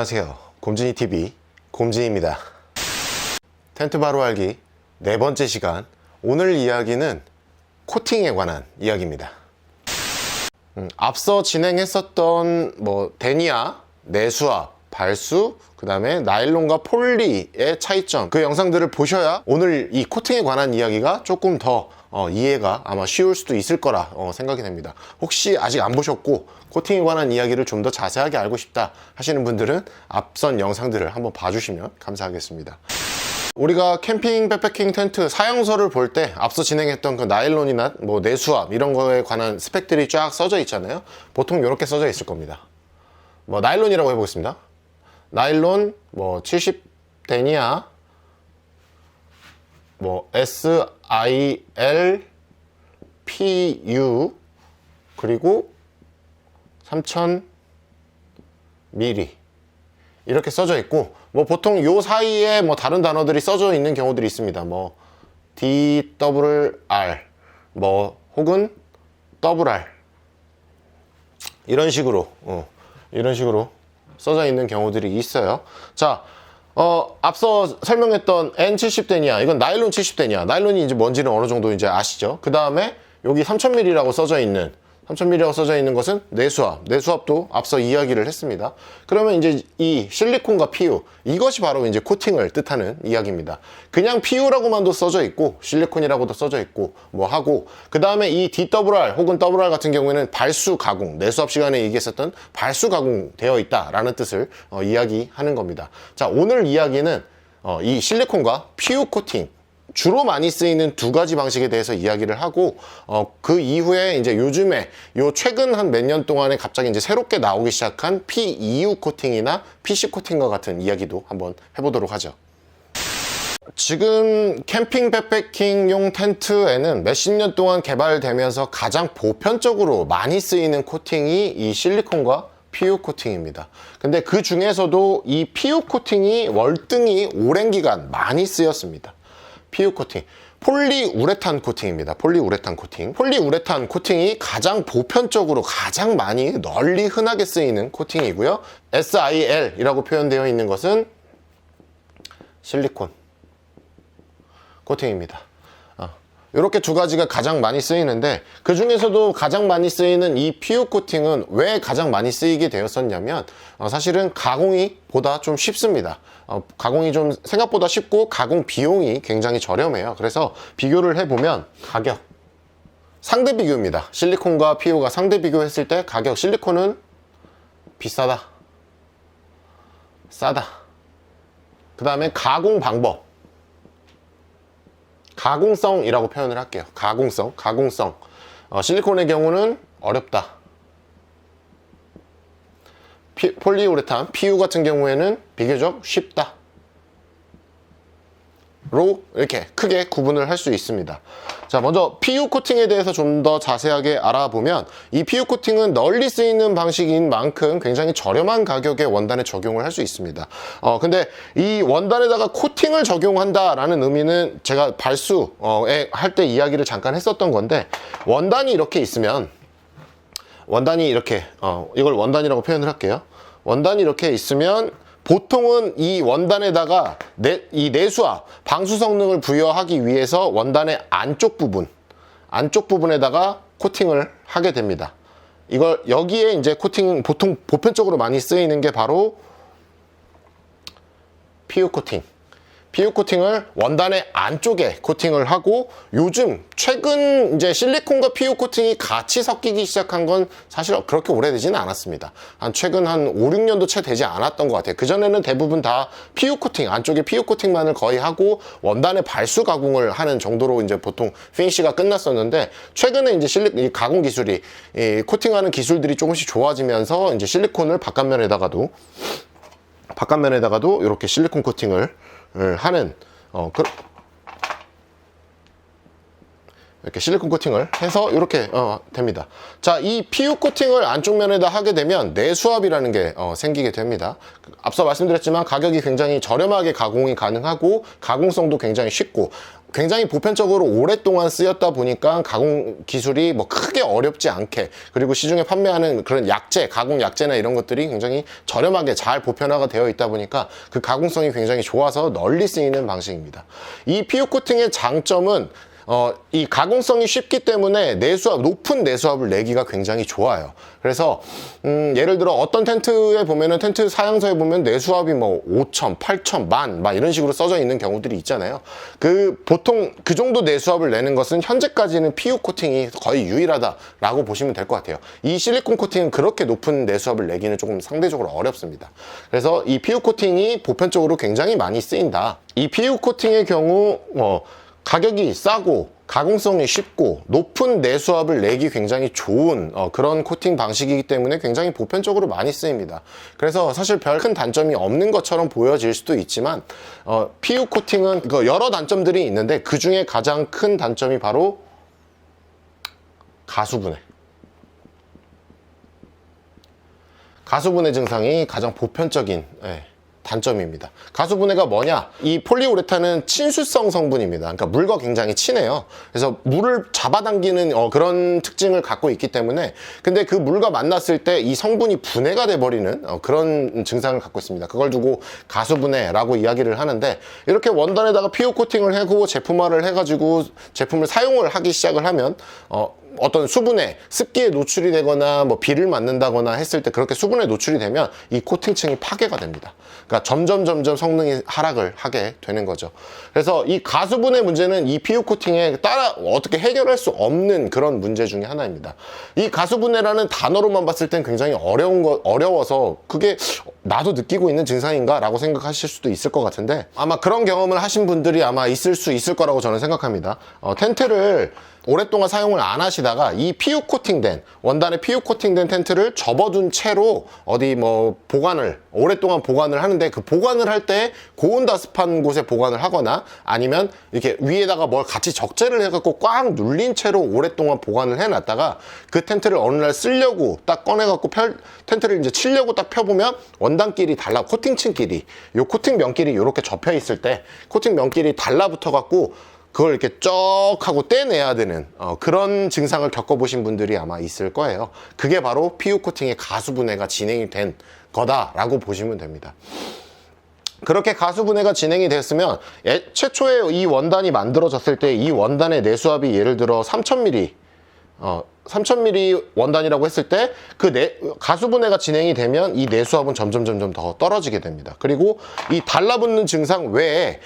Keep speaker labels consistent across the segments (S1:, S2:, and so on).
S1: 안녕하세요. 곰진이TV 곰진입니다. 텐트 바로 알기 네 번째 시간. 오늘 이야기는 코팅에 관한 이야기입니다. 앞서 진행했었던 데니아, 내수압, 발수, 그 다음에 나일론과 폴리의 차이점, 그 영상들을 보셔야 오늘 이 코팅에 관한 이야기가 조금 더 이해가 아마 쉬울 수도 있을 거라 생각이 됩니다. 혹시 아직 안 보셨고 코팅에 관한 이야기를 좀 더 자세하게 알고 싶다 하시는 분들은 앞선 영상들을 한번 봐주시면 감사하겠습니다. 우리가 캠핑 백패킹 텐트 사양서를 볼 때 앞서 진행했던 그 나일론이나 내수압 이런 거에 관한 스펙들이 쫙 써져 있잖아요. 보통 이렇게 써져 있을 겁니다. 나일론이라고 해보겠습니다. 나일론 70 데니아 SIL PU 그리고 3000 ml 이렇게 써져 있고 보통 요 사이에 다른 단어들이 써져 있는 경우들이 있습니다. DRR 혹은 RR 이런 식으로 써져 있는 경우들이 있어요. 자, 앞서 설명했던 N70 데니아, 이건 나일론 70 데니아. 나일론이 이제 뭔지는 어느 정도 이제 아시죠? 그 다음에 여기 3000ml라고 써져 있는 3000ml라고 써져 있는 것은 내수압. 내수압도 앞서 이야기를 했습니다. 그러면 이제 이 실리콘과 PU, 이것이 바로 이제 코팅을 뜻하는 이야기입니다. 그냥 PU라고만도 써져 있고, 실리콘이라고도 써져 있고, 하고, 그 다음에 이 DRR 혹은 RR 같은 경우에는 발수 가공, 내수압 시간에 얘기했었던 발수 가공되어 있다라는 뜻을 이야기하는 겁니다. 자, 오늘 이야기는 이 실리콘과 PU 코팅, 주로 많이 쓰이는 두 가지 방식에 대해서 이야기를 하고, 그 이후에 이제 요즘에 최근 한 몇 년 동안에 갑자기 이제 새롭게 나오기 시작한 PEU 코팅이나 PC 코팅과 같은 이야기도 한번 해보도록 하죠. 지금 캠핑 백패킹용 텐트에는 몇십 년 동안 개발되면서 가장 보편적으로 많이 쓰이는 코팅이 이 실리콘과 PU 코팅입니다. 근데 그 중에서도 이 PU 코팅이 월등히 오랜 기간 많이 쓰였습니다. PU 코팅, 폴리우레탄 코팅입니다. 폴리우레탄 코팅. 폴리우레탄 코팅이 가장 보편적으로 가장 많이 널리 흔하게 쓰이는 코팅이고요. SIL이라고 표현되어 있는 것은 실리콘 코팅입니다. 이렇게 두 가지가 가장 많이 쓰이는데, 그 중에서도 가장 많이 쓰이는 이 PU 코팅은 왜 가장 많이 쓰이게 되었었냐면, 사실은 가공이 보다 좀 쉽습니다. 가공이 좀 생각보다 쉽고 가공 비용이 굉장히 저렴해요. 그래서 비교를 해보면 가격, 상대 비교입니다. 실리콘과 PU가 상대 비교했을 때 가격, 실리콘은 비싸다, 싸다. 그 다음에 가공 방법, 가공성이라고 표현을 할게요. 가공성. 실리콘의 경우는 어렵다. 폴리우레탄, PU 같은 경우에는 비교적 쉽다. 로 이렇게 크게 구분을 할 수 있습니다. 자, 먼저 PU 코팅에 대해서 좀 더 자세하게 알아보면, 이 PU 코팅은 널리 쓰이는 방식인 만큼 굉장히 저렴한 가격의 원단에 적용을 할 수 있습니다. 근데 이 원단에다가 코팅을 적용한다라는 의미는 제가 발수에 할 때 이야기를 잠깐 했었던 건데, 원단이 이렇게 있으면, 원단이 이렇게 이걸 원단이라고 표현을 할게요. 원단이 이렇게 있으면 보통은 이 원단에다가 이 내수압, 방수 성능을 부여하기 위해서 원단의 안쪽 부분에다가 코팅을 하게 됩니다. 이걸 여기에 이제 코팅, 보통 보편적으로 많이 쓰이는 게 바로 PU 코팅. PU 코팅을 원단의 안쪽에 코팅을 하고, 요즘 최근 이제 실리콘과 PU 코팅이 같이 섞이기 시작한 건 사실 그렇게 오래되지는 않았습니다. 최근 한 5, 6년도 채 되지 않았던 것 같아요. 그전에는 대부분 다 PU 코팅, 안쪽에 PU 코팅만을 거의 하고 원단의 발수 가공을 하는 정도로 이제 보통 피니시가 끝났었는데, 최근에 이제 이 가공 기술이, 이 코팅하는 기술들이 조금씩 좋아지면서 이제 실리콘을 바깥면에다가도 이렇게 실리콘 코팅을 하는 이렇게 실리콘 코팅을 해서 이렇게 됩니다. 자, 이 PU 코팅을 안쪽 면에다 하게 되면 내수압이라는 게 생기게 됩니다. 앞서 말씀드렸지만 가격이 굉장히 저렴하게 가공이 가능하고 가공성도 굉장히 쉽고, 굉장히 보편적으로 오랫동안 쓰였다 보니까 가공 기술이 뭐 크게 어렵지 않게, 그리고 시중에 판매하는 그런 약재, 가공 약재나 이런 것들이 굉장히 저렴하게 잘 보편화가 되어 있다 보니까 그 가공성이 굉장히 좋아서 널리 쓰이는 방식입니다. 이 PU 코팅의 장점은 이 가공성이 쉽기 때문에 높은 내수압을 내기가 굉장히 좋아요. 그래서 예를 들어 어떤 텐트에 보면은, 텐트 사양서에 보면 내수압이 뭐 5천, 8천, 만 막 이런 식으로 써져 있는 경우들이 있잖아요. 보통 그 정도 내수압을 내는 것은 현재까지는 PU 코팅이 거의 유일하다라고 보시면 될 것 같아요. 이 실리콘 코팅은 그렇게 높은 내수압을 내기는 조금 상대적으로 어렵습니다. 그래서 이 PU 코팅이 보편적으로 굉장히 많이 쓰인다. 이 PU 코팅의 경우 가격이 싸고 가공성이 쉽고 높은 내수압을 내기 굉장히 좋은 그런 코팅 방식이기 때문에 굉장히 보편적으로 많이 쓰입니다. 그래서 사실 별 큰 단점이 없는 것처럼 보여질 수도 있지만 PU 코팅은 여러 단점들이 있는데 그 중에 가장 큰 단점이 바로 가수분해. 가수분해 증상이 가장 보편적인 단점입니다. 가수분해가 뭐냐? 이 폴리우레탄은 친수성 성분입니다. 그러니까 물과 굉장히 친해요. 그래서 물을 잡아당기는 그런 특징을 갖고 있기 때문에, 근데 그 물과 만났을 때 이 성분이 분해가 돼버리는 그런 증상을 갖고 있습니다. 그걸 두고 가수분해라고 이야기를 하는데, 이렇게 원단에다가 PU 코팅을 하고 제품화를 해가지고 제품을 사용을 하기 시작을 하면 어떤 수분에, 습기에 노출이 되거나 뭐 비를 맞는다거나 했을 때 그렇게 수분에 노출이 되면 이 코팅층이 파괴가 됩니다. 그러니까 점점 성능이 하락을 하게 되는 거죠. 그래서 이 가수분해 문제는 이 PU 코팅에 따라 어떻게 해결할 수 없는 그런 문제 중에 하나입니다. 이 가수분해라는 단어로만 봤을 땐 굉장히 어려워서 그게 나도 느끼고 있는 증상인가 라고 생각하실 수도 있을 것 같은데, 아마 그런 경험을 하신 분들이 아마 있을 수 있을 거라고 저는 생각합니다. 텐트를 오랫동안 사용을 안 하시다가 이 PU 코팅된, 원단에 PU 코팅된 텐트를 접어둔 채로 어디 뭐 오랫동안 보관을 하는데, 그 보관을 할 때 고온다습한 곳에 보관을 하거나 아니면 이렇게 위에다가 뭘 같이 적재를 해갖고 꽉 눌린 채로 오랫동안 보관을 해놨다가 그 텐트를 어느 날 쓰려고 딱 꺼내갖고 텐트를 이제 치려고 딱 펴보면 원단끼리 코팅층끼리, 요 코팅 면끼리 이렇게 접혀 있을 때 코팅 면끼리 달라붙어갖고 그걸 이렇게 쩍 하고 떼내야 되는 그런 증상을 겪어보신 분들이 아마 있을 거예요. 그게 바로 PU 코팅의 가수분해가 진행이 된 거다라고 보시면 됩니다. 그렇게 가수분해가 진행이 됐으면 최초에 이 원단이 만들어졌을 때 이 원단의 내수압이 예를 들어 3000mm 3000mm 원단이라고 했을 때 그 가수분해가 진행이 되면 이 내수압은 점점 더 떨어지게 됩니다. 그리고 이 달라붙는 증상 외에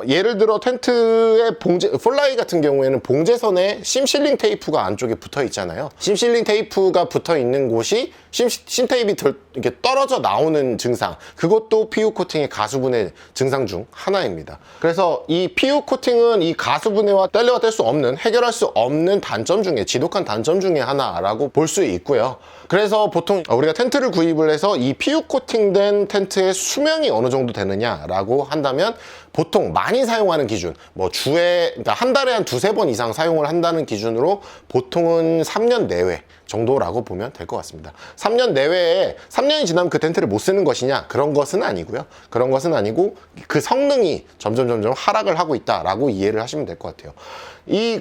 S1: 예를 들어 텐트의 플라이 같은 경우에는 봉제선에 심실링 테이프가 안쪽에 붙어 있잖아요. 심실링 테이프가 붙어 있는 곳이 심테이프 이렇게 떨어져 나오는 증상, 그것도 PU 코팅의 가수분해 증상 중 하나입니다. 그래서 이 PU 코팅은 이 가수분해와 뗄래야 뗄 수 없는, 해결할 수 없는 단점 중에, 지독한 단점 중에 하나라고 볼 수 있고요. 그래서 보통 우리가 텐트를 구입을 해서 이 PU 코팅된 텐트의 수명이 어느 정도 되느냐라고 한다면, 보통 많이 사용하는 기준, 뭐 그러니까 한 달에 한 2-3번 이상 사용을 한다는 기준으로 보통은 3년 내외 정도라고 보면 될 것 같습니다. 3년 내외에 3년이 지나면 그 텐트를 못 쓰는 것이냐? 그런 것은 아니고요. 그런 것은 아니고 그 성능이 점점 하락을 하고 있다라고 이해를 하시면 될 것 같아요.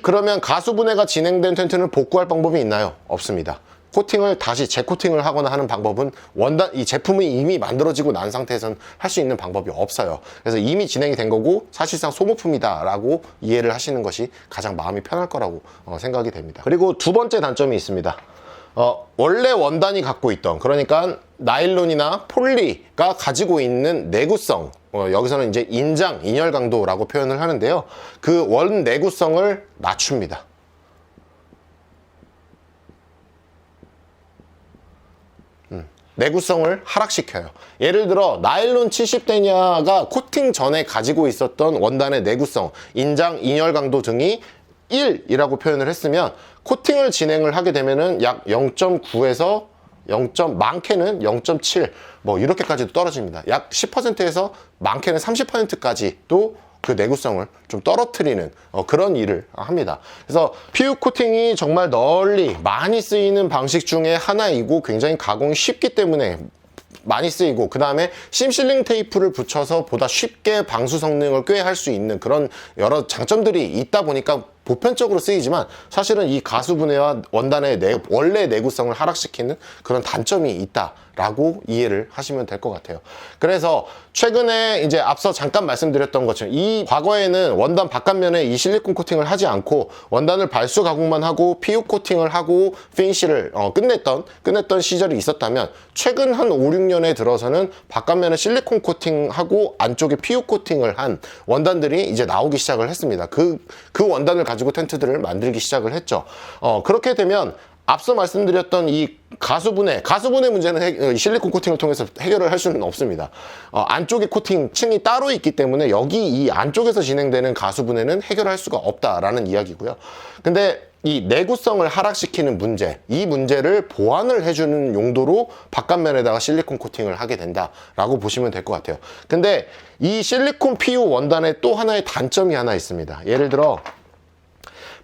S1: 그러면 가수분해가 진행된 텐트는 복구할 방법이 있나요? 없습니다. 코팅을 다시 재코팅을 하거나 하는 방법은 이 제품이 이미 만들어지고 난 상태에서는 할 수 있는 방법이 없어요. 그래서 이미 진행이 된 거고 사실상 소모품이다라고 이해를 하시는 것이 가장 마음이 편할 거라고 생각이 됩니다. 그리고 두 번째 단점이 있습니다. 원래 원단이 갖고 있던, 그러니까 나일론이나 폴리가 가지고 있는 내구성, 여기서는 이제 인열 강도라고 표현을 하는데요. 그 원 내구성을 낮춥니다. 내구성을 하락시켜요. 예를 들어 나일론 70데니아가 코팅 전에 가지고 있었던 원단의 내구성, 인열 강도 등이 1이라고 표현을 했으면, 코팅을 진행을 하게 되면은 약 0.9에서 많게는 0.7 뭐 이렇게까지도 떨어집니다. 약 10%에서 많게는 30%까지도 그 내구성을 좀 떨어뜨리는 그런 일을 합니다. 그래서 PU 코팅이 정말 널리 많이 쓰이는 방식 중에 하나이고 굉장히 가공이 쉽기 때문에 많이 쓰이고, 그 다음에 심실링 테이프를 붙여서 보다 쉽게 방수 성능을 꾀할 수 있는 그런 여러 장점들이 있다 보니까 보편적으로 쓰이지만, 사실은 이 가수분해와 원단의 원래 내구성을 하락시키는 그런 단점이 있다라고 이해를 하시면 될 것 같아요. 그래서 최근에 이제 앞서 잠깐 말씀드렸던 것처럼 이 과거에는 원단 바깥면에 이 실리콘 코팅을 하지 않고 원단을 발수 가공만 하고 PU 코팅을 하고 피니쉬를 끝냈던 시절이 있었다면, 최근 한 5, 6년에 들어서는 바깥면에 실리콘 코팅하고 안쪽에 PU 코팅을 한 원단들이 이제 나오기 시작을 했습니다. 그 원단을 가지고 텐트들을 만들기 시작을 했죠. 그렇게 되면 앞서 말씀드렸던 이 가수분해 문제는 실리콘 코팅을 통해서 해결을 할 수는 없습니다. 안쪽에 코팅층이 따로 있기 때문에 여기 이 안쪽에서 진행되는 가수분해는 해결할 수가 없다라는 이야기고요. 근데 이 내구성을 하락시키는 문제, 이 문제를 보완을 해주는 용도로 바깥면에다가 실리콘 코팅을 하게 된다라고 보시면 될 것 같아요. 근데 이 실리콘 PU 원단에 또 하나의 단점이 하나 있습니다. 예를 들어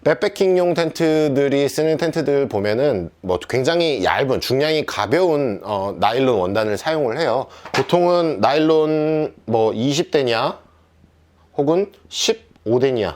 S1: 백패킹용 텐트들이 쓰는 텐트들 보면은 뭐 굉장히 얇은, 중량이 가벼운 나일론 원단을 사용을 해요. 보통은 나일론 뭐 20데니아 혹은 15데니아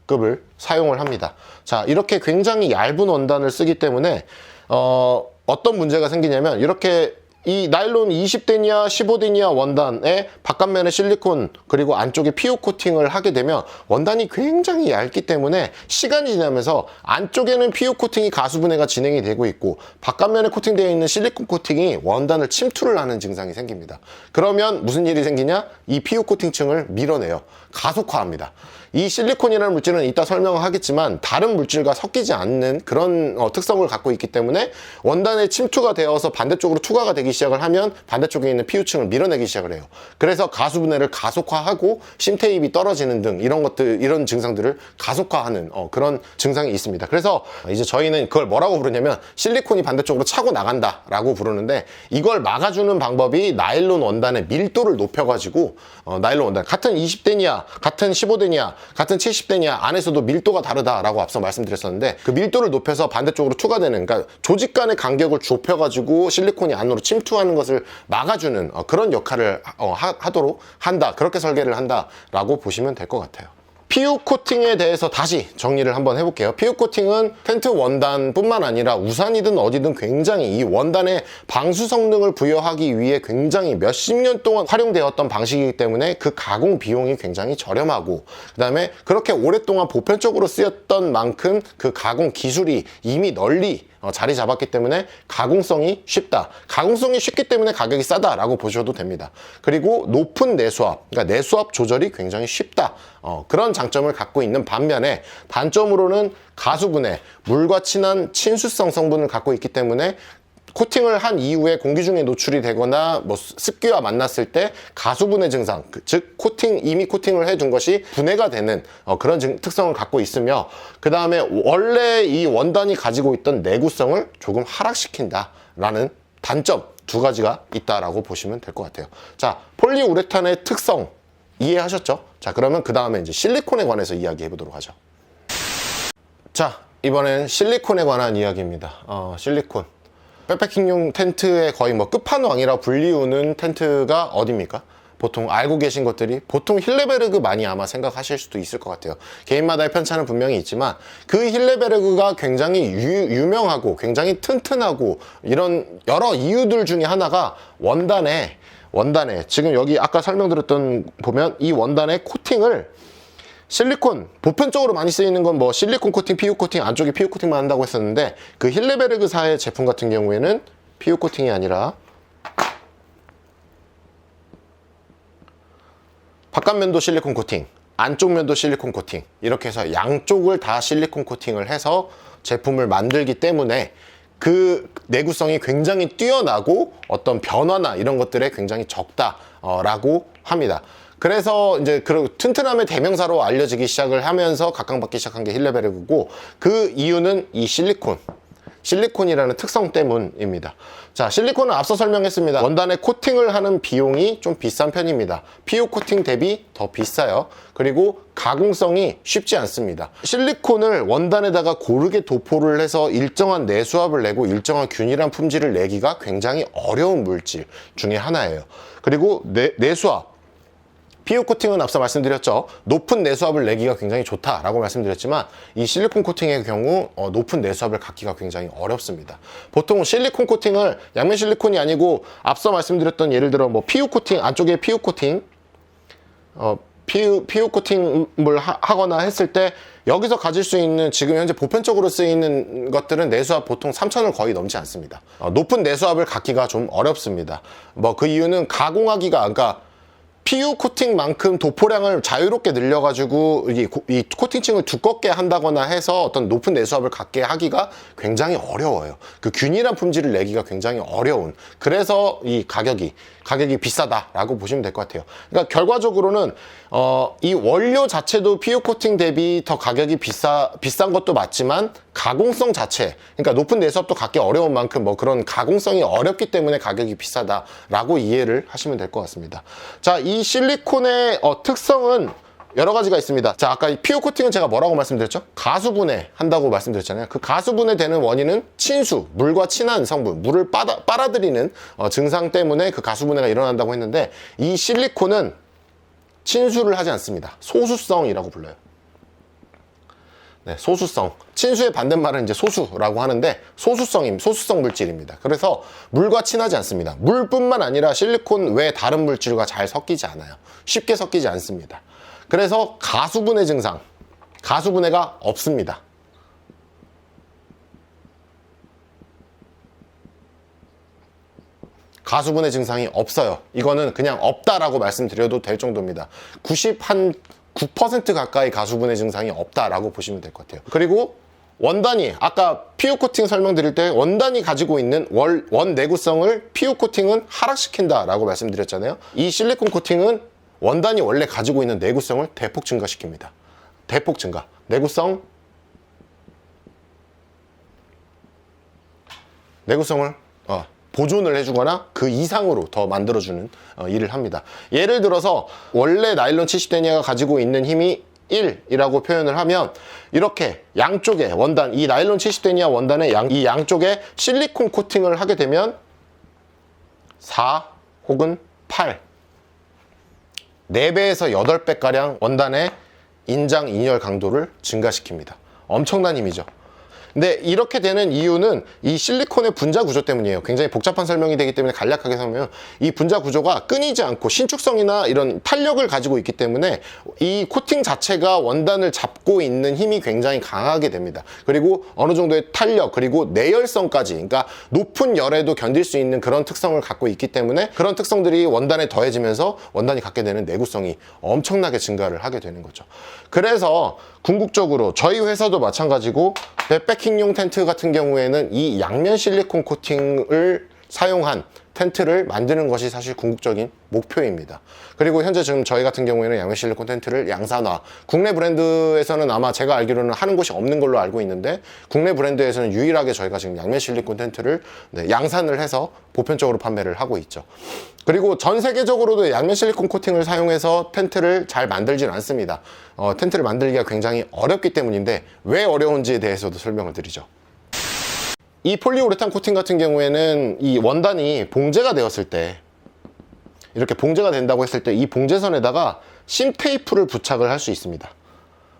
S1: 급을 사용을 합니다. 자, 이렇게 굉장히 얇은 원단을 쓰기 때문에 어떤 문제가 생기냐면, 이렇게 이 나일론 20데니아, 15데니아 원단에 바깥면에 실리콘 그리고 안쪽에 PU 코팅을 하게 되면 원단이 굉장히 얇기 때문에 시간이 지나면서 안쪽에는 PU 코팅이 가수분해가 진행이 되고 있고, 바깥면에 코팅되어 있는 실리콘 코팅이 원단을 침투를 하는 증상이 생깁니다. 그러면 무슨 일이 생기냐? 이 PU 코팅층을 밀어내요. 가속화합니다. 이 실리콘이라는 물질은 이따 설명을 하겠지만 다른 물질과 섞이지 않는 그런 특성을 갖고 있기 때문에 원단에 침투가 되어서 반대쪽으로 투과가 되기 시작을 하면 반대쪽에 있는 PU층을 밀어내기 시작을 해요. 그래서 가수분해를 가속화하고 심테입이 떨어지는 등 이런 증상들을 가속화하는 그런 증상이 있습니다. 그래서 이제 저희는 그걸 뭐라고 부르냐면 실리콘이 반대쪽으로 차고 나간다라고 부르는데, 이걸 막아주는 방법이 나일론 원단의 밀도를 높여가지고 나일론 원단 같은 20데니아, 같은 15데니아, 같은 70데니아 안에서도 밀도가 다르다라고 앞서 말씀드렸었는데, 그 밀도를 높여서 반대쪽으로 투과되는, 그러니까 조직 간의 간격을 좁혀가지고 실리콘이 안으로 침투하는 것을 막아주는 그런 역할을 하도록 한다, 그렇게 설계를 한다라고 보시면 될 것 같아요. PU 코팅에 대해서 다시 정리를 한번 해볼게요. PU 코팅은 텐트 원단뿐만 아니라 우산이든 어디든 굉장히 이 원단의 방수 성능을 부여하기 위해 굉장히 몇십 년 동안 활용되었던 방식이기 때문에 그 가공 비용이 굉장히 저렴하고, 그 다음에 그렇게 오랫동안 보편적으로 쓰였던 만큼 그 가공 기술이 이미 널리 자리 잡았기 때문에 가공성이 쉽다. 가공성이 쉽기 때문에 가격이 싸다라고 보셔도 됩니다. 그리고 높은 내수압, 그러니까 내수압 조절이 굉장히 쉽다. 그런 장점을 갖고 있는 반면에 단점으로는 가수분해, 물과 친한 친수성 성분을 갖고 있기 때문에 코팅을 한 이후에 공기 중에 노출이 되거나 뭐 습기와 만났을 때 가수분해 증상, 즉 이미 코팅을 해둔 것이 분해가 되는 그런 특성을 갖고 있으며, 그 다음에 원래 이 원단이 가지고 있던 내구성을 조금 하락시킨다라는 단점 두 가지가 있다라고 보시면 될 것 같아요. 자, 폴리우레탄의 특성 이해하셨죠? 자, 그러면 그 다음에 이제 실리콘에 관해서 이야기해 보도록 하죠. 자, 이번엔 실리콘에 관한 이야기입니다. 실리콘. 백패킹용 텐트의 거의 뭐 끝판왕이라 불리우는 텐트가 어디입니까? 보통 알고 계신 것들이, 보통 힐레베르그 많이 아마 생각하실 수도 있을 것 같아요. 개인마다의 편차는 분명히 있지만 그 힐레베르그가 굉장히 유명하고 굉장히 튼튼하고 이런 여러 이유들 중에 하나가 원단에 지금 여기 아까 설명드렸던 보면 이 원단의 코팅을 실리콘, 보편적으로 많이 쓰이는 건 뭐 실리콘 코팅, PU 코팅, 안쪽에 PU 코팅만 한다고 했었는데, 그 힐레베르그사의 제품 같은 경우에는 PU 코팅이 아니라 바깥면도 실리콘 코팅, 안쪽 면도 실리콘 코팅, 이렇게 해서 양쪽을 다 실리콘 코팅을 해서 제품을 만들기 때문에 그 내구성이 굉장히 뛰어나고 어떤 변화나 이런 것들에 굉장히 적다라고 합니다. 그래서 이제 그 튼튼함의 대명사로 알려지기 시작을 하면서 각광받기 시작한 게 힐레베르그고, 그 이유는 이 실리콘. 실리콘이라는 특성 때문입니다. 자, 실리콘은 앞서 설명했습니다. 원단에 코팅을 하는 비용이 좀 비싼 편입니다. PU 코팅 대비 더 비싸요. 그리고 가공성이 쉽지 않습니다. 실리콘을 원단에다가 고르게 도포를 해서 일정한 내수압을 내고 일정한 균일한 품질을 내기가 굉장히 어려운 물질 중에 하나예요. 그리고 내수압, PU 코팅은 앞서 말씀드렸죠. 높은 내수압을 내기가 굉장히 좋다라고 말씀드렸지만 이 실리콘 코팅의 경우 높은 내수압을 갖기가 굉장히 어렵습니다. 보통 실리콘 코팅을 양면 실리콘이 아니고 앞서 말씀드렸던 예를 들어 뭐 PU 코팅, 안쪽에 PU 코팅 PU 코팅을 하거나 했을 때 여기서 가질 수 있는 지금 현재 보편적으로 쓰이는 것들은 내수압 보통 3000을 거의 넘지 않습니다. 높은 내수압을 갖기가 좀 어렵습니다. 뭐 그 이유는 가공하기가, 그러니까 PU 코팅만큼 도포량을 자유롭게 늘려가지고 이 코팅층을 두껍게 한다거나 해서 어떤 높은 내수압을 갖게 하기가 굉장히 어려워요. 그 균일한 품질을 내기가 굉장히 어려운, 그래서 이 가격이 비싸다라고 보시면 될 것 같아요. 그러니까 결과적으로는 이 원료 자체도 PU 코팅 대비 더 가격이 비싼 것도 맞지만 가공성 자체, 그러니까 높은 내수압도 갖기 어려운 만큼 뭐 그런 가공성이 어렵기 때문에 가격이 비싸다라고 이해를 하시면 될 것 같습니다. 자, 이 실리콘의 특성은 여러 가지가 있습니다. 자, 아까 이 PU 코팅은 제가 뭐라고 말씀드렸죠? 가수분해 한다고 말씀드렸잖아요. 그 가수분해되는 원인은 친수, 물과 친한 성분, 물을 빨아들이는 증상 때문에 그 가수분해가 일어난다고 했는데, 이 실리콘은 친수를 하지 않습니다. 소수성이라고 불러요. 네, 소수성. 친수의 반대말은 이제 소수라고 하는데 소수성 물질입니다. 그래서 물과 친하지 않습니다. 물뿐만 아니라 실리콘 외 다른 물질과 잘 섞이지 않아요. 쉽게 섞이지 않습니다. 그래서 가수분해 증상, 가수분해가 없습니다. 가수분해 증상이 없어요. 이거는 그냥 없다라고 말씀드려도 될 정도입니다. 9% 가까이 가수분해 증상이 없다라고 보시면 될 것 같아요. 그리고 원단이, 아까 PU 코팅 설명드릴 때 원단이 가지고 있는 원 내구성을 PU 코팅은 하락시킨다라고 말씀드렸잖아요. 이 실리콘 코팅은 원단이 원래 가지고 있는 내구성을 대폭 증가시킵니다. 대폭 증가. 내구성을 보존을 해주거나 그 이상으로 더 만들어주는 일을 합니다. 예를 들어서 원래 나일론 70데니아가 가지고 있는 힘이 1이라고 표현을 하면, 이렇게 양쪽에 원단, 이 나일론 70데니아 원단의 이 양쪽에 실리콘 코팅을 하게 되면 4 혹은 8, 4배에서 8배가량 원단의 인장 인열 강도를 증가시킵니다. 엄청난 힘이죠. 근데 이렇게 되는 이유는 이 실리콘의 분자 구조 때문이에요. 굉장히 복잡한 설명이 되기 때문에 간략하게 설명하면, 이 분자 구조가 끊이지 않고 신축성이나 이런 탄력을 가지고 있기 때문에 이 코팅 자체가 원단을 잡고 있는 힘이 굉장히 강하게 됩니다. 그리고 어느 정도의 탄력, 그리고 내열성까지, 그러니까 높은 열에도 견딜 수 있는 그런 특성을 갖고 있기 때문에 그런 특성들이 원단에 더해지면서 원단이 갖게 되는 내구성이 엄청나게 증가를 하게 되는 거죠. 그래서 궁극적으로 저희 회사도 마찬가지고 백패킹용 텐트 같은 경우에는 이 양면 실리콘 코팅을 사용한 텐트를 만드는 것이 사실 궁극적인 목표입니다. 그리고 현재 지금 저희 같은 경우에는 양면 실리콘 텐트를 양산화, 국내 브랜드에서는 아마 제가 알기로는 하는 곳이 없는 걸로 알고 있는데, 국내 브랜드에서는 유일하게 저희가 지금 양면 실리콘 텐트를 양산을 해서 보편적으로 판매를 하고 있죠. 그리고 전 세계적으로도 양면 실리콘 코팅을 사용해서 텐트를 잘 만들지는 않습니다. 텐트를 만들기가 굉장히 어렵기 때문인데, 왜 어려운지에 대해서도 설명을 드리죠. 이 폴리우레탄 코팅 같은 경우에는 이 원단이 봉제가 되었을 때, 이렇게 봉제가 된다고 했을 때 이 봉제선에다가 심 테이프를 부착을 할 수 있습니다.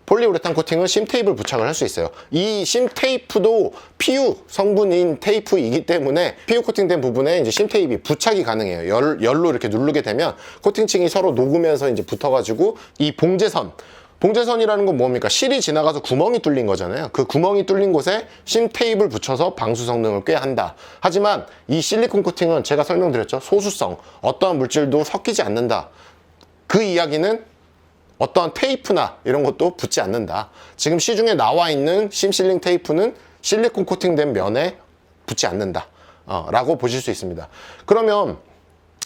S1: 폴리우레탄 코팅은 심 테이프를 부착을 할 수 있어요. 이 심 테이프도 PU 성분인 테이프이기 때문에 PU 코팅된 부분에 이제 심 테이프 부착이 가능해요. 열로 이렇게 누르게 되면 코팅층이 서로 녹으면서 이제 붙어가지고 이 봉제선이라는 건 뭡니까? 실이 지나가서 구멍이 뚫린 거잖아요. 그 구멍이 뚫린 곳에 심 테이프를 붙여서 방수 성능을 꾀한다. 하지만 이 실리콘 코팅은 제가 설명드렸죠. 소수성, 어떠한 물질도 섞이지 않는다. 그 이야기는 어떠한 테이프나 이런 것도 붙지 않는다. 지금 시중에 나와 있는 심실링 테이프는 실리콘 코팅된 면에 붙지 않는다. 라고 보실 수 있습니다. 그러면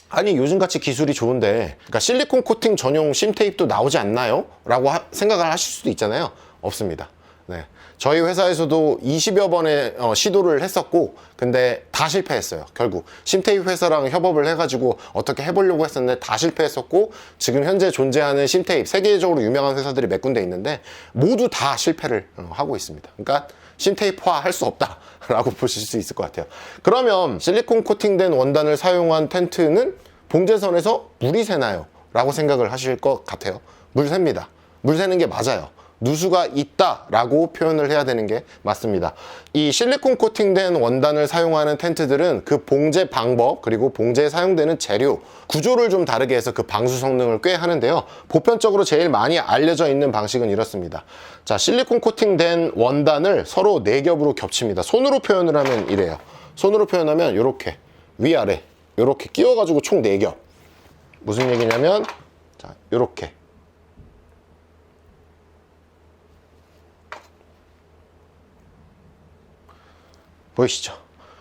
S1: 아니 요즘같이 기술이 좋은데, 그러니까 실리콘 코팅 전용 심 테이프도 나오지 않나요? 라고 생각을 하실 수도 있잖아요. 없습니다. 네. 저희 회사에서도 20여 번의 시도를 했었고, 근데 다 실패했어요. 결국 심테이프 회사랑 협업을 해가지고 어떻게 해보려고 했었는데 다 실패했었고, 지금 현재 존재하는 심테이프, 세계적으로 유명한 회사들이 몇 군데 있는데 모두 다 실패를 하고 있습니다. 그러니까 심테이프화 할 수 없다라고 보실 수 있을 것 같아요. 그러면 실리콘 코팅된 원단을 사용한 텐트는 봉제선에서 물이 새나요? 라고 생각을 하실 것 같아요. 물 셉니다. 물 새는 게 맞아요. 누수가 있다라고 표현을 해야 되는 게 맞습니다. 이 실리콘 코팅된 원단을 사용하는 텐트들은 그 봉제 방법, 그리고 봉제에 사용되는 재료, 구조를 좀 다르게 해서 그 방수 성능을 꽤 하는데요. 보편적으로 제일 많이 알려져 있는 방식은 이렇습니다. 자, 실리콘 코팅된 원단을 서로 4겹으로 겹칩니다. 손으로 표현을 하면 이래요. 손으로 표현하면 이렇게 위아래 이렇게 끼워가지고 총 4겹. 무슨 얘기냐면, 자, 이렇게 보이시죠?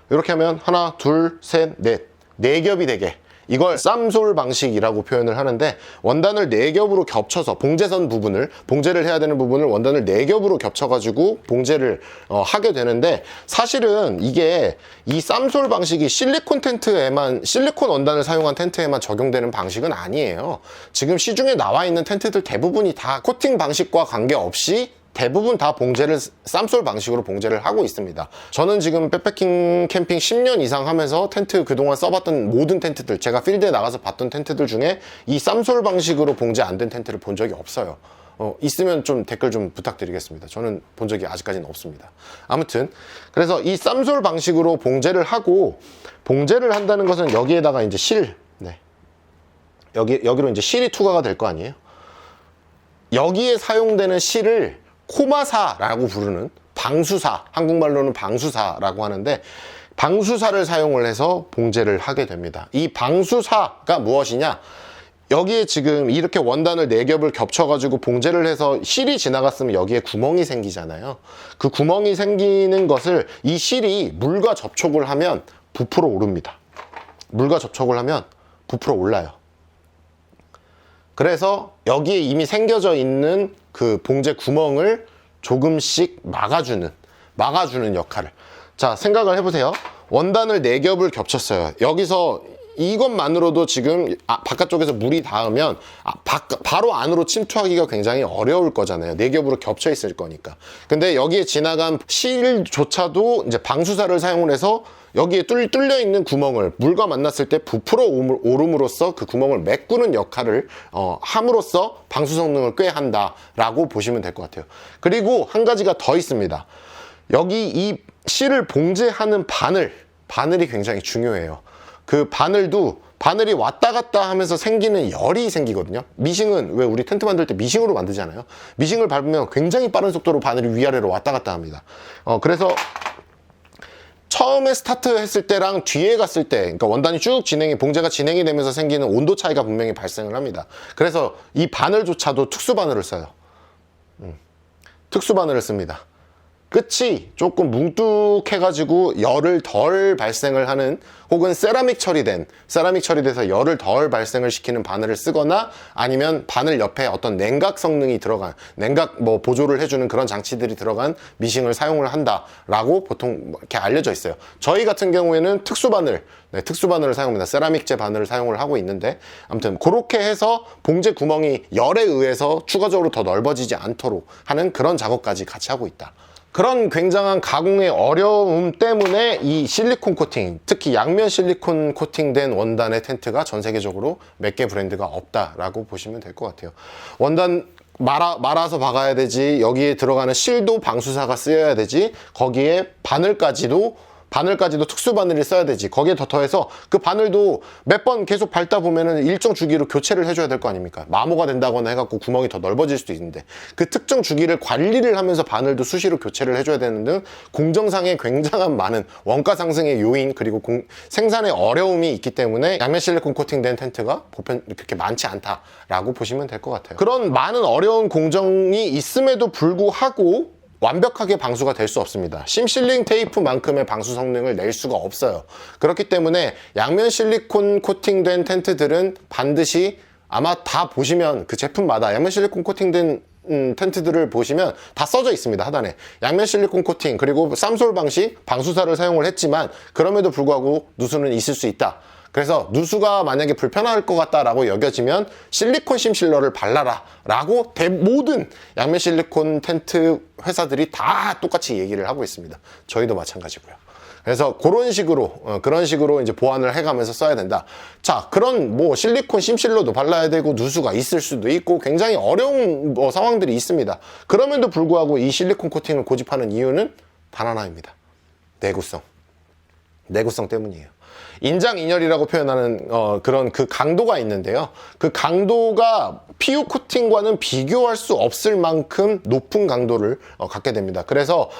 S1: 이렇게 하면 하나, 둘, 셋, 넷, 4겹이 되게, 이걸 쌈솔 방식이라고 표현을 하는데, 원단을 4겹으로 겹쳐서 봉제선 부분을, 봉제를 해야 되는 부분을 원단을 4겹으로 겹쳐가지고 봉제를 하게 되는데, 사실은 이게 이 쌈솔 방식이 실리콘 텐트에만, 실리콘 원단을 사용한 텐트에만 적용되는 방식은 아니에요. 지금 시중에 나와 있는 텐트들 대부분이 다 코팅 방식과 관계없이 대부분 다 봉제를 쌈솔 방식으로 봉제를 하고 있습니다. 저는 지금 백패킹 캠핑 10년 이상 하면서 텐트 그동안 써봤던 모든 텐트들, 제가 필드에 나가서 봤던 텐트들 중에 이 쌈솔 방식으로 봉제 안 된 텐트를 본 적이 없어요. 있으면 좀 댓글 좀 부탁드리겠습니다. 저는 본 적이 아직까지는 없습니다. 아무튼 그래서 이 쌈솔 방식으로 봉제를 하고, 봉제를 한다는 것은 여기에다가 이제 실, 네, 여기로 이제 실이 투과가 될 거 아니에요. 여기에 사용되는 실을 코마사라고 부르는 방수사, 한국말로는 방수사라고 하는데, 방수사를 사용을 해서 봉제를 하게 됩니다. 이 방수사가 무엇이냐? 여기에 지금 이렇게 원단을 4겹을 겹쳐가지고 봉제를 해서 실이 지나갔으면 여기에 구멍이 생기잖아요. 그 구멍이 생기는 것을 이 실이 물과 접촉을 하면 부풀어 오릅니다. 물과 접촉을 하면 부풀어 올라요. 그래서 여기에 이미 생겨져 있는 그 봉제 구멍을 조금씩 막아주는 역할을. 자, 생각을 해보세요. 원단을 4겹을 겹쳤어요. 여기서 이것만으로도 지금 바깥쪽에서 물이 닿으면 바로 안으로 침투하기가 굉장히 어려울 거잖아요. 4겹으로 겹쳐 있을 거니까. 근데 여기에 지나간 실조차도 이제 방수사를 사용을 해서 여기에 뚫려 있는 구멍을 물과 만났을 때 부풀어 오름으로써 그 구멍을 메꾸는 역할을 함으로써 방수 성능을 꽤 한다라고 보시면 될 것 같아요. 그리고 한 가지가 더 있습니다. 여기 이 실을 봉제하는 바늘이 굉장히 중요해요. 그 바늘이 왔다 갔다 하면서 생기는 열이 생기거든요. 미싱은 왜 우리 텐트 만들 때 미싱으로 만들잖아요. 미싱을 밟으면 굉장히 빠른 속도로 바늘이 위아래로 왔다 갔다 합니다. 그래서 처음에 스타트 했을 때랑 뒤에 갔을 때, 그러니까 원단이 쭉 봉제가 진행이 되면서 생기는 온도 차이가 분명히 발생을 합니다. 그래서 이 바늘조차도 특수 바늘을 써요. 특수 바늘을 씁니다. 끝이 조금 뭉뚝해가지고 열을 덜 발생을 하는, 혹은 세라믹 처리돼서 열을 덜 발생을 시키는 바늘을 쓰거나, 아니면 바늘 옆에 어떤 냉각 성능이 들어간, 냉각 보조를 해주는 그런 장치들이 들어간 미싱을 사용을 한다라고 보통 이렇게 알려져 있어요. 저희 같은 경우에는 특수 바늘을 사용합니다. 세라믹제 바늘을 사용을 하고 있는데, 아무튼 그렇게 해서 봉제 구멍이 열에 의해서 추가적으로 더 넓어지지 않도록 하는 그런 작업까지 같이 하고 있다. 그런 굉장한 가공의 어려움 때문에 이 실리콘 코팅, 특히 양면 실리콘 코팅된 원단의 텐트가 전 세계적으로 몇 개 브랜드가 없다라고 보시면 될 것 같아요. 원단 말아서 박아야 되지, 여기에 들어가는 실도 방수사가 쓰여야 되지, 거기에 바늘까지도 특수 바늘을 써야 되지. 거기에 더해서 그 바늘도 몇 번 계속 밟다 보면은 일정 주기로 교체를 해줘야 될 거 아닙니까? 마모가 된다거나 해갖고 구멍이 더 넓어질 수도 있는데, 그 특정 주기를 관리를 하면서 바늘도 수시로 교체를 해줘야 되는 등 공정상에 굉장한 많은 원가 상승의 요인, 그리고 생산의 어려움이 있기 때문에 양면 실리콘 코팅된 텐트가 보편 그렇게 많지 않다라고 보시면 될 것 같아요. 그런 많은 어려운 공정이 있음에도 불구하고 완벽하게 방수가 될 수 없습니다. 심실링 테이프만큼의 방수 성능을 낼 수가 없어요. 그렇기 때문에 양면 실리콘 코팅된 텐트들은 반드시, 아마 다 보시면 그 제품마다 양면 실리콘 코팅된 텐트들을 보시면 다 써져 있습니다. 하단에 양면 실리콘 코팅 그리고 쌈솔 방식 방수사를 사용을 했지만 그럼에도 불구하고 누수는 있을 수 있다. 그래서 누수가 만약에 불편할 것 같다라고 여겨지면 실리콘 심실러를 발라라 라고 모든 양면 실리콘 텐트 회사들이 다 똑같이 얘기를 하고 있습니다. 저희도 마찬가지고요. 그래서 그런 식으로 이제 보완을 해가면서 써야 된다. 자, 그런 뭐 실리콘 심실러도 발라야 되고 누수가 있을 수도 있고 굉장히 어려운 상황들이 있습니다. 그럼에도 불구하고 이 실리콘 코팅을 고집하는 이유는 단 하나입니다. 내구성 때문이에요. 인장인열이라고 표현하는 그런 그 강도가 있는데요. 그 강도가 PU 코팅과는 비교할 수 없을 만큼 높은 강도를 갖게 됩니다. 그래서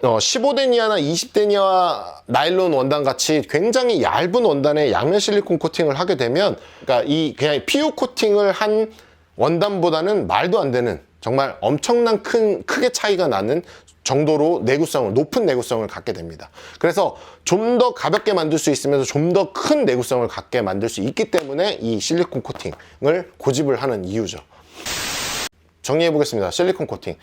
S1: 15데니아나 20데니아 나일론 원단 같이 굉장히 얇은 원단에 양면 실리콘 코팅을 하게 되면 그러니까 그냥 PU 코팅을 한 원단보다는 말도 안 되는 정말 엄청난 크게 차이가 나는 정도로 높은 내구성을 갖게 됩니다. 그래서 좀 더 가볍게 만들 수 있으면서 좀 더 큰 내구성을 갖게 만들 수 있기 때문에 이 실리콘 코팅을 고집을 하는 이유죠. 정리해 보겠습니다. 실리콘 코팅.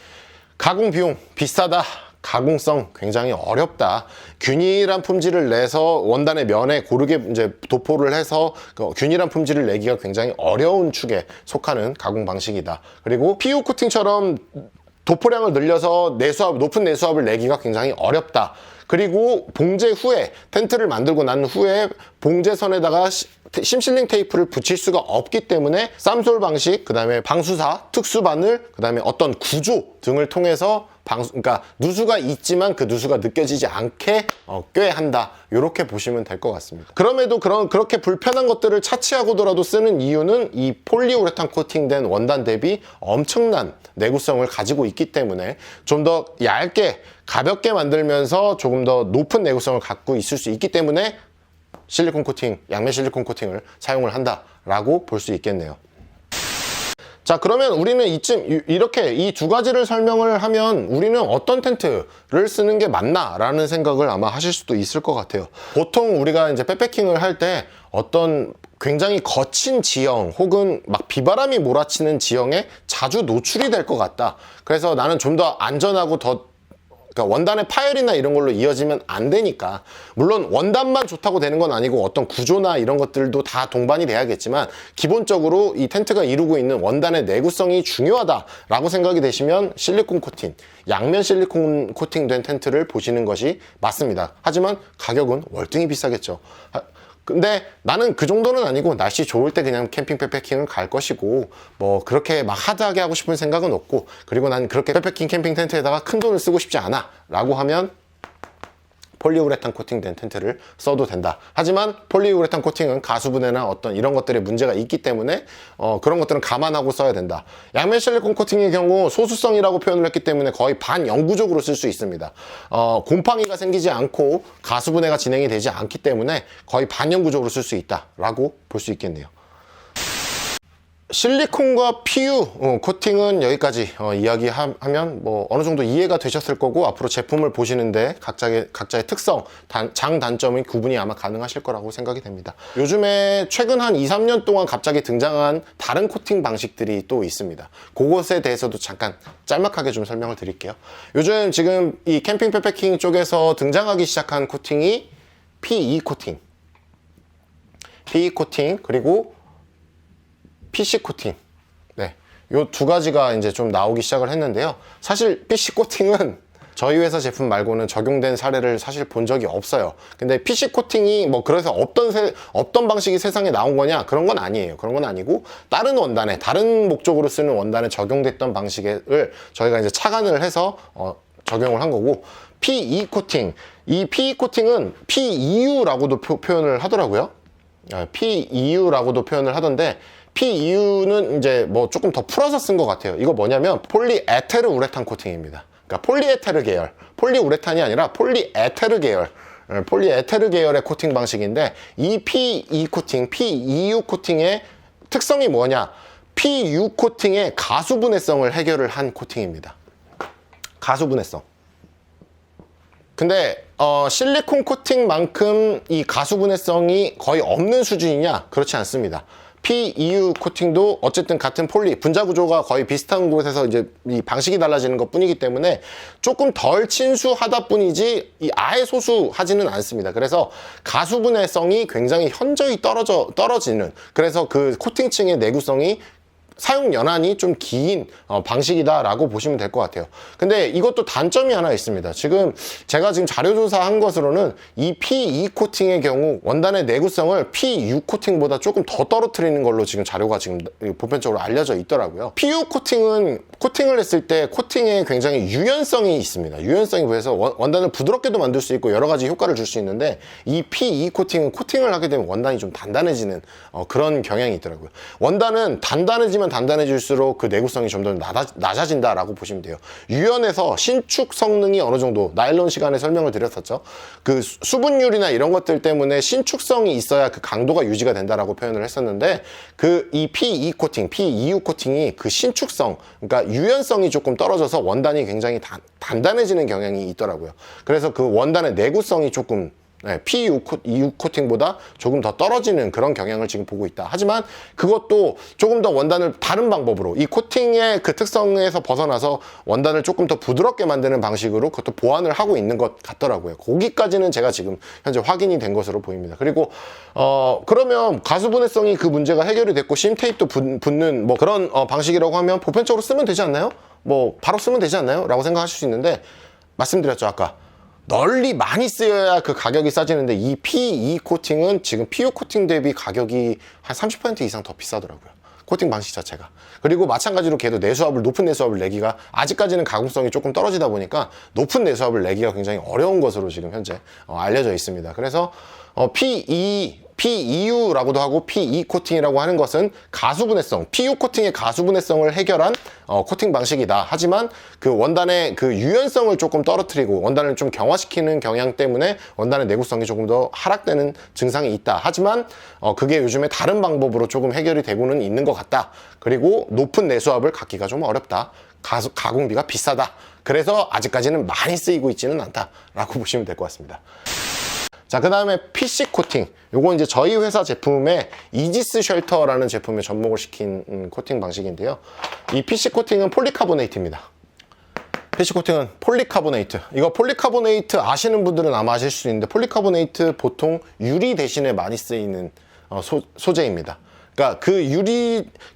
S1: 가공 비용 비싸다. 가공성 굉장히 어렵다. 균일한 품질을 내서 원단의 면에 고르게 이제 도포를 해서 균일한 품질을 내기가 굉장히 어려운 축에 속하는 가공 방식이다. 그리고 PU 코팅처럼 도포량을 늘려서 높은 내수압을 내기가 굉장히 어렵다. 그리고 봉제 후에 텐트를 만들고 난 후에 봉제선에다가 심실링 테이프를 붙일 수가 없기 때문에 쌈솔 방식, 그 다음에 방수사, 특수바늘, 그 다음에 어떤 구조 등을 통해서 그러니까 누수가 있지만 그 누수가 느껴지지 않게 꾀한다. 이렇게 보시면 될 것 같습니다. 그럼에도 그렇게 불편한 것들을 차치하고더라도 쓰는 이유는 이 폴리우레탄 코팅된 원단 대비 엄청난 내구성을 가지고 있기 때문에 좀 더 얇게 가볍게 만들면서 조금 더 높은 내구성을 갖고 있을 수 있기 때문에 실리콘 코팅, 양면 실리콘 코팅을 사용을 한다라고 볼 수 있겠네요. 자, 그러면 우리는 이렇게 이 두 가지를 설명을 하면 우리는 어떤 텐트를 쓰는 게 맞나 라는 생각을 아마 하실 수도 있을 것 같아요. 보통 우리가 이제 백패킹을 할 때 어떤 굉장히 거친 지형 혹은 막 비바람이 몰아치는 지형에 자주 노출이 될 것 같다. 그래서 나는 좀 더 안전하고 그러니까 원단의 파열이나 이런 걸로 이어지면 안 되니까, 물론 원단만 좋다고 되는 건 아니고 어떤 구조나 이런 것들도 다 동반이 돼야겠지만 기본적으로 이 텐트가 이루고 있는 원단의 내구성이 중요하다라고 생각이 되시면 실리콘 코팅, 양면 실리콘 코팅된 텐트를 보시는 것이 맞습니다. 하지만 가격은 월등히 비싸겠죠. 근데 나는 그 정도는 아니고 날씨 좋을 때 그냥 캠핑 백패킹을 갈 것이고 뭐 그렇게 막 하드하게 하고 싶은 생각은 없고, 그리고 난 그렇게 백패킹 캠핑 텐트에다가 큰 돈을 쓰고 싶지 않아 라고 하면 폴리우레탄 코팅된 텐트를 써도 된다. 하지만 폴리우레탄 코팅은 가수분해나 어떤 이런 것들에 문제가 있기 때문에 그런 것들은 감안하고 써야 된다. 양면 실리콘 코팅의 경우 소수성이라고 표현을 했기 때문에 거의 반영구적으로 쓸 수 있습니다. 곰팡이가 생기지 않고 가수분해가 진행이 되지 않기 때문에 거의 반영구적으로 쓸 수 있다라고 볼 수 있겠네요. 실리콘과 PU 코팅은 여기까지 이야기하면 뭐 어느 정도 이해가 되셨을 거고, 앞으로 제품을 보시는데 각자의 특성, 장단점의 구분이 아마 가능하실 거라고 생각이 됩니다. 요즘에 최근 한 2-3년 동안 갑자기 등장한 다른 코팅 방식들이 또 있습니다. 그것에 대해서도 잠깐 짤막하게 좀 설명을 드릴게요. 요즘 지금 이 캠핑 백패킹 쪽에서 등장하기 시작한 코팅이 PE 코팅, 그리고 PC 코팅. 네. 요 두 가지가 이제 좀 나오기 시작을 했는데요. 사실 PC 코팅은 저희 회사 제품 말고는 적용된 사례를 사실 본 적이 없어요. 근데 PC 코팅이 뭐 그래서 어떤 방식이 세상에 나온 거냐? 그런 건 아니에요. 그런 건 아니고 다른 원단에, 다른 목적으로 쓰는 원단에 적용됐던 방식을 저희가 이제 착안을 해서 적용을 한 거고, PE 코팅. 이 PE 코팅은 PEU라고도 표현을 하더라고요. PEU라고도 표현을 하던데, PEU는 이제 뭐 조금 더 풀어서 쓴 것 같아요. 이거 뭐냐면 폴리에테르 우레탄 코팅입니다. 그러니까 폴리에테르 계열, 폴리우레탄이 아니라 폴리에테르 계열의 코팅 방식인데, 이 PE 코팅, PEU 코팅의 특성이 뭐냐? PU 코팅의 가수분해성을 해결을 한 코팅입니다. 가수분해성. 근데 실리콘 코팅만큼 이 가수분해성이 거의 없는 수준이냐? 그렇지 않습니다. PEU 코팅도 어쨌든 같은 폴리, 분자 구조가 거의 비슷한 곳에서 이제 이 방식이 달라지는 것 뿐이기 때문에 조금 덜 친수하다 뿐이지 아예 소수하지는 않습니다. 그래서 가수분해성이 굉장히 현저히 떨어지는, 그래서 그 코팅층의 내구성이 사용 연한이 좀 긴 방식이다라고 보시면 될 것 같아요. 근데 이것도 단점이 하나 있습니다. 제가 지금 자료 조사한 것으로는 이 PE 코팅의 경우 원단의 내구성을 PU 코팅보다 조금 더 떨어뜨리는 걸로 지금 자료가 지금 보편적으로 알려져 있더라고요. PU 코팅은 코팅을 했을 때 코팅에 굉장히 유연성이 있습니다. 유연성이 보여서 원단을 부드럽게도 만들 수 있고 여러 가지 효과를 줄 수 있는데, 이 PE 코팅은 코팅을 하게 되면 원단이 좀 단단해지는 그런 경향이 있더라고요. 원단은 단단해질수록 그 내구성이 좀 더 낮아진다라고 보시면 돼요. 유연해서 신축 성능이 어느 정도, 나일론 시간에 설명을 드렸었죠. 그 수분율이나 이런 것들 때문에 신축성이 있어야 그 강도가 유지가 된다라고 표현을 했었는데, 이 PE 코팅, PEU 코팅이 그 신축성, 그러니까 유연성이 조금 떨어져서 원단이 굉장히 단단해지는 경향이 있더라고요. 그래서 그 원단의 내구성이 조금 PU 코팅보다 조금 더 떨어지는 그런 경향을 지금 보고 있다. 하지만 그것도 조금 더 원단을 다른 방법으로, 이 코팅의 그 특성에서 벗어나서 원단을 조금 더 부드럽게 만드는 방식으로 그것도 보완을 하고 있는 것 같더라고요. 거기까지는 제가 지금 현재 확인이 된 것으로 보입니다. 그리고 그러면 가수분해성이 그 문제가 해결이 됐고 심테이프도 붙는 뭐 그런 방식이라고 하면 보편적으로 쓰면 되지 않나요? 뭐 바로 쓰면 되지 않나요? 라고 생각하실 수 있는데, 말씀드렸죠 아까. 널리 많이 쓰여야 그 가격이 싸지는데, 이 PE 코팅은 지금 PU 코팅 대비 가격이 한 30% 이상 더 비싸더라고요. 코팅 방식 자체가. 그리고 마찬가지로 걔도 높은 내수압을 내기가, 아직까지는 가공성이 조금 떨어지다 보니까 높은 내수압을 내기가 굉장히 어려운 것으로 지금 현재 알려져 있습니다. 그래서 PEU라고도 하고 PE 코팅이라고 하는 것은 가수분해성, PU 코팅의 가수분해성을 해결한 코팅 방식이다. 하지만 그 원단의 그 유연성을 조금 떨어뜨리고 원단을 좀 경화시키는 경향 때문에 원단의 내구성이 조금 더 하락되는 증상이 있다. 하지만 그게 요즘에 다른 방법으로 조금 해결이 되고는 있는 것 같다. 그리고 높은 내수압을 갖기가 좀 어렵다. 가공비가 비싸다. 그래서 아직까지는 많이 쓰이고 있지는 않다라고 보시면 될 것 같습니다. 자, 그 다음에 PC 코팅. 요건 이제 저희 회사 제품에 이지스 쉘터라는 제품에 접목을 시킨 코팅 방식인데요. 이 PC 코팅은 폴리카보네이트입니다. PC 코팅은 폴리카보네이트. 이거 폴리카보네이트 아시는 분들은 아마 아실 수 있는데, 폴리카보네이트 보통 유리 대신에 많이 쓰이는 소재입니다. 그러니까 그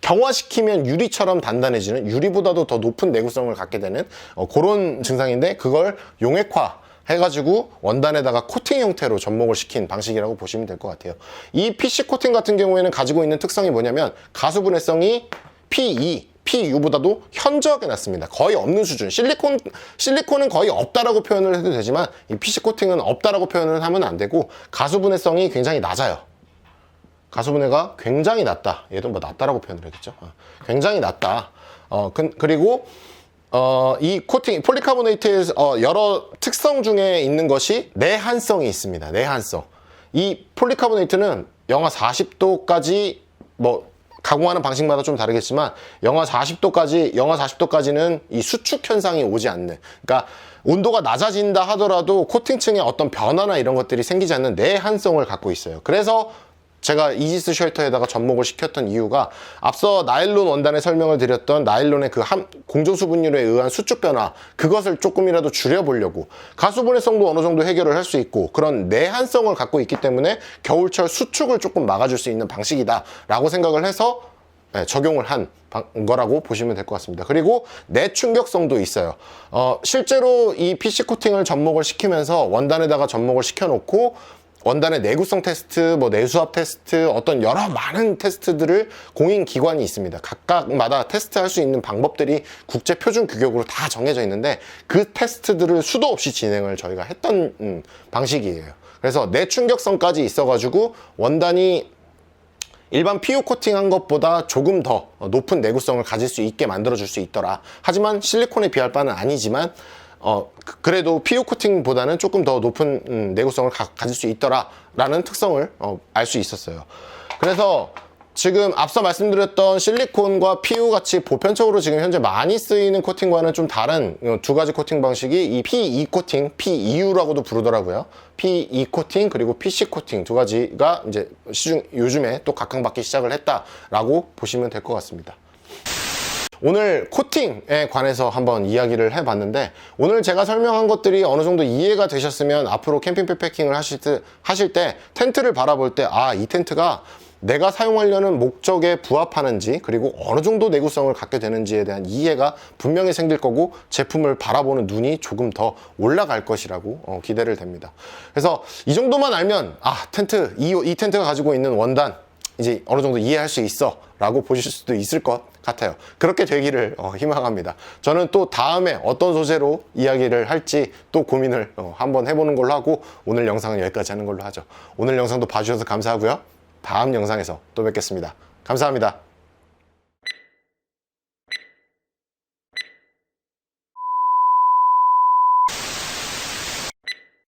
S1: 경화시키면 유리처럼 단단해지는, 유리보다도 더 높은 내구성을 갖게 되는 그런 증상인데, 그걸 용액화 해가지고 원단에다가 코팅 형태로 접목을 시킨 방식이라고 보시면 될 것 같아요. 이 PC 코팅 같은 경우에는 가지고 있는 특성이 뭐냐면, 가수분해성이 PU보다도 현저하게 낮습니다. 거의 없는 수준. 실리콘은 거의 없다라고 표현을 해도 되지만, 이 PC 코팅은 없다라고 표현을 하면 안 되고, 가수분해성이 굉장히 낮아요. 가수분해가 굉장히 낮다. 얘도 뭐 낮다라고 표현을 했겠죠. 굉장히 낮다. 그리고 이 코팅, 폴리카보네이트의 여러 특성 중에 있는 것이 내한성이 있습니다. 내한성. 이 폴리카보네이트는 영하 40도까지, 뭐 가공하는 방식마다 좀 다르겠지만, 영하 40도까지는 이 수축 현상이 오지 않는, 그러니까 온도가 낮아진다 하더라도 코팅층에 어떤 변화나 이런 것들이 생기지 않는 내한성을 갖고 있어요. 그래서 제가 이지스 쉘터에다가 접목을 시켰던 이유가, 앞서 나일론 원단에 설명을 드렸던 나일론의 그 공조수분율에 의한 수축 변화, 그것을 조금이라도 줄여보려고, 가수분해성도 어느 정도 해결을 할 수 있고 그런 내한성을 갖고 있기 때문에 겨울철 수축을 조금 막아줄 수 있는 방식이다 라고 생각을 해서 적용을 한 거라고 보시면 될 것 같습니다. 그리고 내충격성도 있어요. 실제로 이 PC 코팅을 접목을 시키면서 원단에다가 접목을 시켜놓고 원단의 내구성 테스트, 뭐 내수압 테스트, 어떤 여러 많은 테스트들을 공인기관이 있습니다. 각각마다 테스트할 수 있는 방법들이 국제 표준 규격으로 다 정해져 있는데, 그 테스트들을 수도 없이 진행을 저희가 했던 방식이에요. 그래서 내충격성까지 있어가지고 원단이 일반 PU 코팅한 것보다 조금 더 높은 내구성을 가질 수 있게 만들어줄 수 있더라. 하지만 실리콘에 비할 바는 아니지만 그래도 PU 코팅보다는 조금 더 높은 내구성을 가질 수 있더라 라는 특성을 알 수 있었어요. 그래서 지금 앞서 말씀드렸던 실리콘과 PU 같이 보편적으로 지금 현재 많이 쓰이는 코팅과는 좀 다른 두 가지 코팅 방식이 이 PE 코팅, PEU라고도 부르더라고요. PE 코팅 그리고 PC 코팅 두 가지가 이제 요즘에 또 각광받기 시작을 했다라고 보시면 될 것 같습니다. 오늘 코팅에 관해서 한번 이야기를 해봤는데, 오늘 제가 설명한 것들이 어느 정도 이해가 되셨으면 앞으로 캠핑 백패킹을 하실 때 텐트를 바라볼 때 이 텐트가 내가 사용하려는 목적에 부합하는지, 그리고 어느 정도 내구성을 갖게 되는지에 대한 이해가 분명히 생길 거고, 제품을 바라보는 눈이 조금 더 올라갈 것이라고 기대를 됩니다. 그래서 이 정도만 알면 이 텐트가 가지고 있는 원단 이제 어느 정도 이해할 수 있어 라고 보실 수도 있을 것 같아요. 그렇게 되기를 희망합니다. 저는 또 다음에 어떤 소재로 이야기를 할지 또 고민을 한번 해보는 걸로 하고, 오늘 영상은 여기까지 하는 걸로 하죠. 오늘 영상도 봐주셔서 감사하고요. 다음 영상에서 또 뵙겠습니다. 감사합니다.